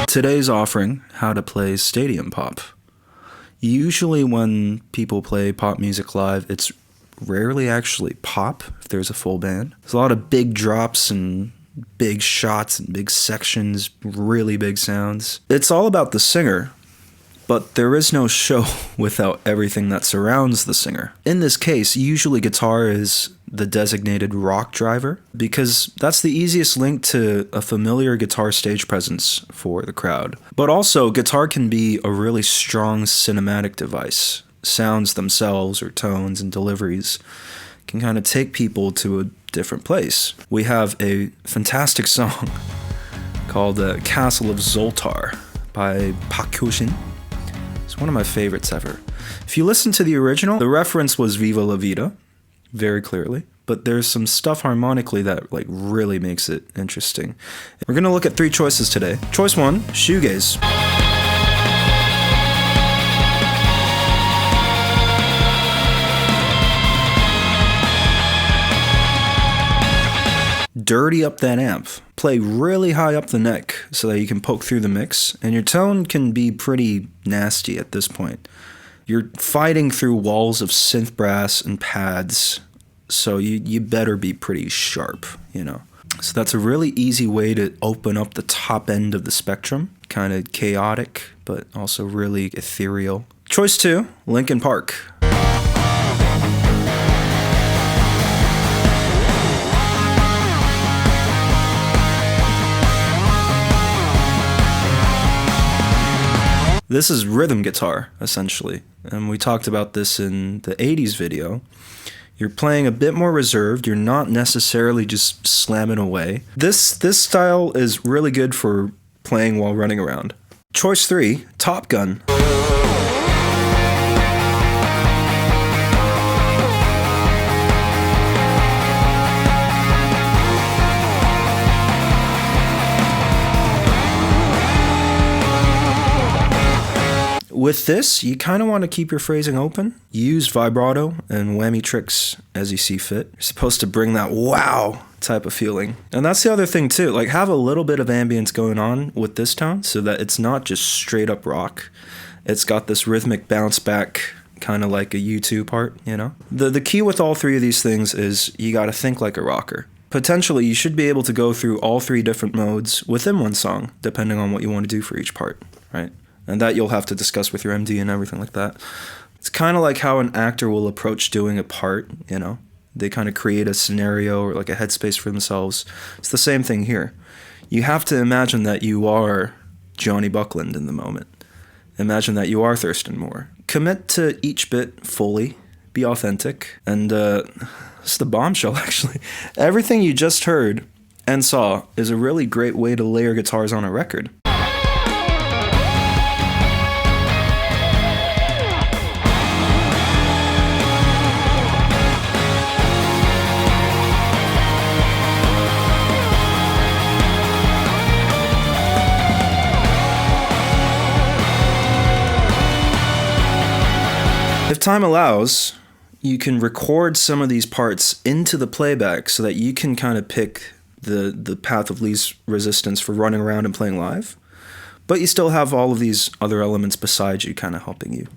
Today's offering, how to play stadium pop. Usually when people play pop music live, it's rarely actually pop if there's a full band. There's a lot of big drops and big shots and big sections, really big sounds. It's all about the singer, but there is no show without everything that surrounds the singer. In this case, usually guitar is the designated rock driver because that's the easiest link to a familiar guitar stage presence for the crowd. But also, guitar can be a really strong cinematic device. Sounds themselves or tones and deliveries can kind of take people to a different place. We have a fantastic song called Castle of Zoltar by Pakushin. It's one of my favorites ever. If you listen to the original, the reference was Viva la Vida, very clearly, but there's some stuff harmonically that really makes it interesting. We're gonna look at 3 choices today. Choice 1, shoegaze. Dirty up that amp. Play really high up the neck so that you can poke through the mix, and your tone can be pretty nasty at this point. You're fighting through walls of synth brass and pads, so you better be pretty sharp, you know. So that's a really easy way to open up the top end of the spectrum. Kind of chaotic, but also really ethereal. Choice 2, Linkin Park. This is rhythm guitar, essentially, and we talked about this in the 80s video. You're playing a bit more reserved, you're not necessarily just slamming away. This style is really good for playing while running around. Choice 3, Top Gun. With this, you kind of want to keep your phrasing open. Use vibrato and whammy tricks as you see fit. You're supposed to bring that wow type of feeling. And that's the other thing too, have a little bit of ambience going on with this tone so that it's not just straight up rock. It's got this rhythmic bounce back, kind of like a U2 part, you know? The key with all 3 of these things is you got to think like a rocker. Potentially, you should be able to go through all 3 different modes within one song, depending on what you want to do for each part, right? And that you'll have to discuss with your MD and everything like that. It's kind of like how an actor will approach doing a part, you know? They kind of create a scenario or a headspace for themselves. It's the same thing here. You have to imagine that you are Johnny Buckland in the moment. Imagine that you are Thurston Moore. Commit to each bit fully. Be authentic. And it's the bombshell, actually. Everything you just heard and saw is a really great way to layer guitars on a record. If time allows, you can record some of these parts into the playback so that you can kind of pick the path of least resistance for running around and playing live, but you still have all of these other elements beside you kind of helping you.